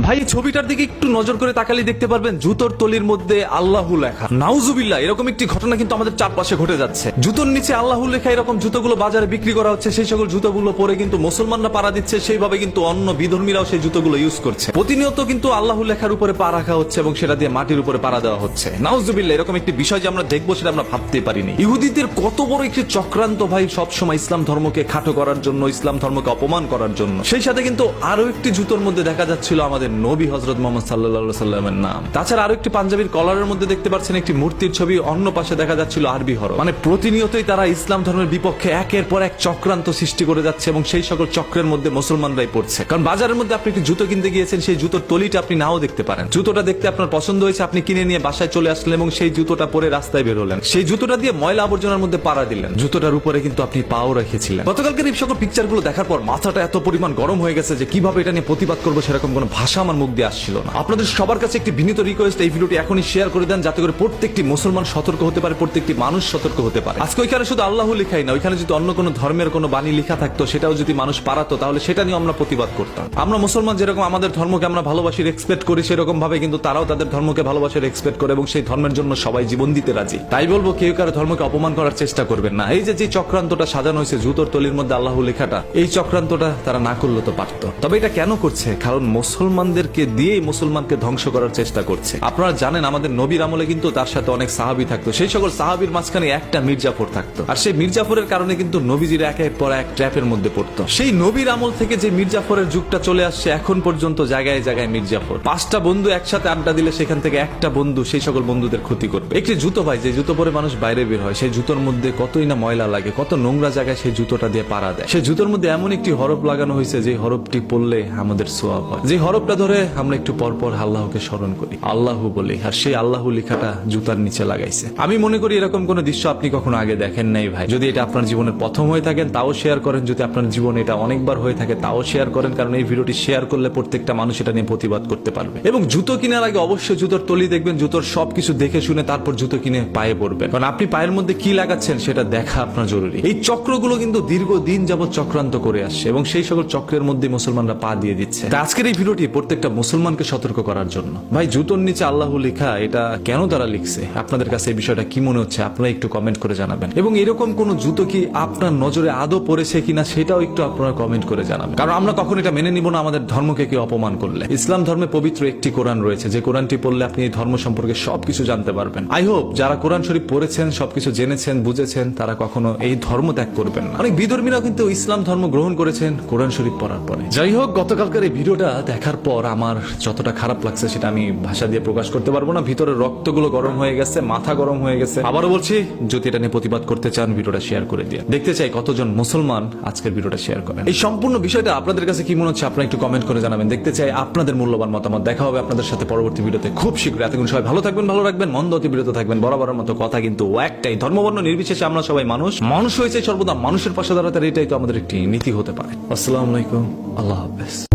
ভাই ছবিটার দিকে একটু নজর করে তাকালে দেখতে পারবেন জুতোর তলির মধ্যে আল্লাহু লেখা। নাউজুবিল্লাহ, এরকম একটি ঘটনা কিন্তু আমাদের চারপাশে ঘটে যাচ্ছে। জুতোর নিচে আল্লাহু লেখা এরকম জুতোগুলো বাজারে বিক্রি করা হচ্ছে। সেই সকল জুতোগুলো পরে কিন্তু মুসলমানরা পাড়া দিচ্ছে, সেইভাবে কিন্তু অন্য বিধর্মীরাও সেই জুতোগুলো ইউজ করছে। প্রতিনিয়ত কিন্তু আল্লাহু লেখার উপরে পা রাখা হচ্ছে এবং সেটা দিয়ে মাটির উপরে পাড়া দেওয়া হচ্ছে। নাউজুবিল্লাহ, এরকম একটি বিষয় যে আমরা দেখবো সেটা আমরা ভাবতে পারিনি। ইহুদিদের কত বড় একটি চক্রান্ত ভাই, সবসময় ইসলাম ধর্মকে খাটো করার জন্য, ইসলাম ধর্মকে অপমান করার জন্য। সেই সাথে কিন্তু আরো একটি জুতোর মধ্যে দেখা যাচ্ছিল আমাদের নবী হযরত মুহাম্মদ সাল্লাল্লাহু আলাইহি সাল্লামের নাম। তাছাড়া আরো একটি পাঞ্জাবির কলারের মধ্যে দেখতে পাচ্ছেন একটি মূর্তির ছবি, অন্য পাশে দেখা যাচ্ছিল আরবি হরফ। মানে প্রতিনিয়তই তারা ইসলাম ধর্মের বিপক্ষে একের পর এক চক্রান্ত সৃষ্টি করে যাচ্ছে এবং সেই সকল চক্রের মধ্যে মুসলমানরাই পড়ছে। কারণ বাজারের মধ্যে আপনি একটি জুতো কিনতে গিয়েছেন, সেই জুতোর তলিটা আপনি নাও দেখতে পারেন। জুতোটা দেখতে আপনার পছন্দ হয়েছে, আপনি কিনে নিয়ে বাসায় চলে আসলেন এবং সেই জুতোটা পরে রাস্তায় বের হলেন। সেই জুতোটা দিয়ে ময়লা আবর্জনার মধ্যে পাড়া দিলেন। জুতোটার উপরে কিন্তু আপনি পাও রেখেছিলেন। গতকালকের এই সকল পিকচারগুলো দেখার পর মাথাটা এত পরিমাণ গরম হয়ে গেছে যে কিভাবে এটা নিয়ে প্রতিবাদ করবো সেরকম কোনো ভাষা আমার মুখ দিয়ে আসছিল না। আপনাদের সবার কাছে একটি বিনীত রিকোয়েস্ট, এই ভিডিওটি এখনই শেয়ার করে দেন যাতে করে প্রত্যেকটি মুসলমান সতর্ক হতে পারে, প্রত্যেকটি মানুষ সতর্ক হতে পারে। আজকে ওইখানে শুধু আল্লাহু লেখাই না, ওইখানে যদি অন্য কোনো ধর্মের কোনো বাণী লেখা থাকতো সেটাও যদি মানুষ পারাতো তাহলে সেটা নিয়ে আমরা প্রতিবাদ করতাম। আমরা মুসলমান যেরকম আমাদের ধর্মকে আমরা ভালোবাসি, রেসপেক্ট করি, সেরকম ভাবে কিন্তু তারাও তাদের ধর্মকে ভালোবাসে, রেসপেক্ট করে এবং সেই ধর্মের জন্য সবাই জীবন দিতে রাজি। তাই বলবো কেউ কারো ধর্মকে অপমান করার চেষ্টা করবেন না। এই যে চক্রান্তটা সাজানো হয়েছে জুতোর তলির মধ্যে আল্লাহু লেখাটা, এই চক্রান্তটা তারা না করলে তো পারতো। তবে এটা কেন করছে? কারণ মুসলমানদেরকে দিয়েই মুসলমানকে ধ্বংস করার চেষ্টা করছে। আপনারা জানেন আমাদের নবীর আমলে কিন্তু তার সাথে অনেক সাহাবী থাকতো। সেই সকল সাহাবীর মাঝখানে একটা মির্জাফর থাকতো, আর সেই মির্জাফরের কারণে কিন্তু নবীজির একের পর এক ট্র্যাপের মধ্যে পড়তো। সেই নবীর আমল থেকে যে মির্জাফরের যুগটা চলে আসছে এখন পর্যন্ত জায়গায় জায়গায় মির্জাফর। 5টা বন্ধু একসাথে আড্ডা দিলে সেখান থেকে একটা বন্ধু সেই সকল বন্ধুদের ক্ষতি করবে। একটি জুতো ভাই, যে জুতো পরে মানুষ বাইরে বের হয়, সেই জুতোর মধ্যে কতই না ময়লা লাগে, কত নোংরা জায়গায় সেই জুতোটা দিয়ে পাড়া দেয়। সেই জুতোর মধ্যে এমন একটি হরফ লাগানো হয়েছে যে হরফটি পড়লে আমাদের সোয়াব হয়। যে হরফটা ধরে আমরা একটু পরপর আল্লাহকে স্মরণ করি, আল্লাহু বলি, আর সেই আল্লাহু লেখাটা জুতার নিচে লাগাইছে। আমি মনে করি এরকম কোন দৃশ্য আপনি কখনো আগে দেখেন নাই ভাই। যদি এটা আপনার জীবনের প্রথম হয়ে থাকেন তাও শেয়ার করেন, যদি আপনার জীবনে এটা অনেকবার হয়ে থাকে তাও শেয়ার করেন, কারণ এই ভিডিওটি শেয়ার করলে প্রত্যেকটা মানুষ এটা নিয়ে প্রতিবাদ করতে পারবে। এবং জুতো কেনার আগে অবশ্যই জুতোর তলি দেখবেন, জুতোর সবকিছু দেখে শুনে তারপর জুতো কিনে পায়ে পড়বেন, কারণ আপনি পায়ের মধ্যে কি লাগাচ্ছেন সেটা দেখা আপনার জরুরি। এই চক্রগুলো কিন্তু দীর্ঘদিন যাবৎ চক্রান্ত করে আসছে এবং সেই সকল চক্রের মধ্যে মুসলমানরা পা দিয়ে দিচ্ছে। আজকের এই ভিডিওটি প্রত্যেকটা মুসলমানকে সতর্ক করার জন্য। ভাই জুতোর নিচে আল্লাহু লেখা, এটা কেন তারা লিখছে? আপনাদের কাছে এই বিষয়টা কি মনে হচ্ছে আপনারা একটু কমেন্ট করে জানাবেন। এবং এরকম কোন জুতো কি আপনার নজরে আদৌ পড়েছে কিনা সেটাও একটু আপনারা কমেন্ট করে জানাবেন, কারণ আমরা কখন এটা মেনে নিব না আমাদের ধর্মকে কেউ অপমান করলে। ইসলাম ধর্মে পবিত্র একটি কোরআন রয়েছে, যে কোরআনটি পড়লে আপনি এই ধর্ম সম্পর্কে সবকিছু জানতে পারবেন। আই হোপ যারা কোরআন শরীফ পড়েছেন, সবকিছু জেনেছেন, বুঝেছেন, তারা কখনো এই ধর্ম ত্যাগ করবেন না। অনেক বিধর্মীরা কিন্তু ইসলাম ধর্ম গ্রহণ করেছেন কোরআন শরীফ পড়ার পরে। যাই হোক, গতকালকার এই ভিডিওটা দেখার পর আমার যতটা খারাপ লাগছে সেটা আমি ভাষা দিয়ে প্রকাশ করতে পারবো না। ভিতরে রক্তগুলো গরম হয়ে গেছে, মাথা গরম হয়ে গেছে। আবারও বলছি, যদি এটা নিয়ে প্রতিবাদ করতে চান ভিডিওটা শেয়ার করে দিয়ে। দেখতে চাই কতজন মুসলমান আজকের ভিডিওটা শেয়ার করেন। এই সম্পূর্ণ বিষয়টা আপনাদের কাছে কি মনে হচ্ছে আপনারা একটু কমেন্ট করে জানাবেন। দেখতে চাই আপনাদের মূল্যবান মতামত। দেখা হবে আপনাদের সাথে পরবর্তী ভিডিওতে খুব শীঘ্রই। এতক্ষণ সবাই ভালো থাকবেন, ভালো রাখবেন, মন্দ অতি বিরত থাকবেন। বরাবরের মতো কথা কিন্তু একটাই, ধর্মবর্ণ নির্বিশেষে আমরা সবাই মানুষ। মানুষ হয়েছে সর্বদা মানুষের পাশে দাঁড়াতে, এটাই তো আমাদের একটি নীতি হতে পারে। আসসালামু আলাইকুম, আল্লাহ হাফেজ।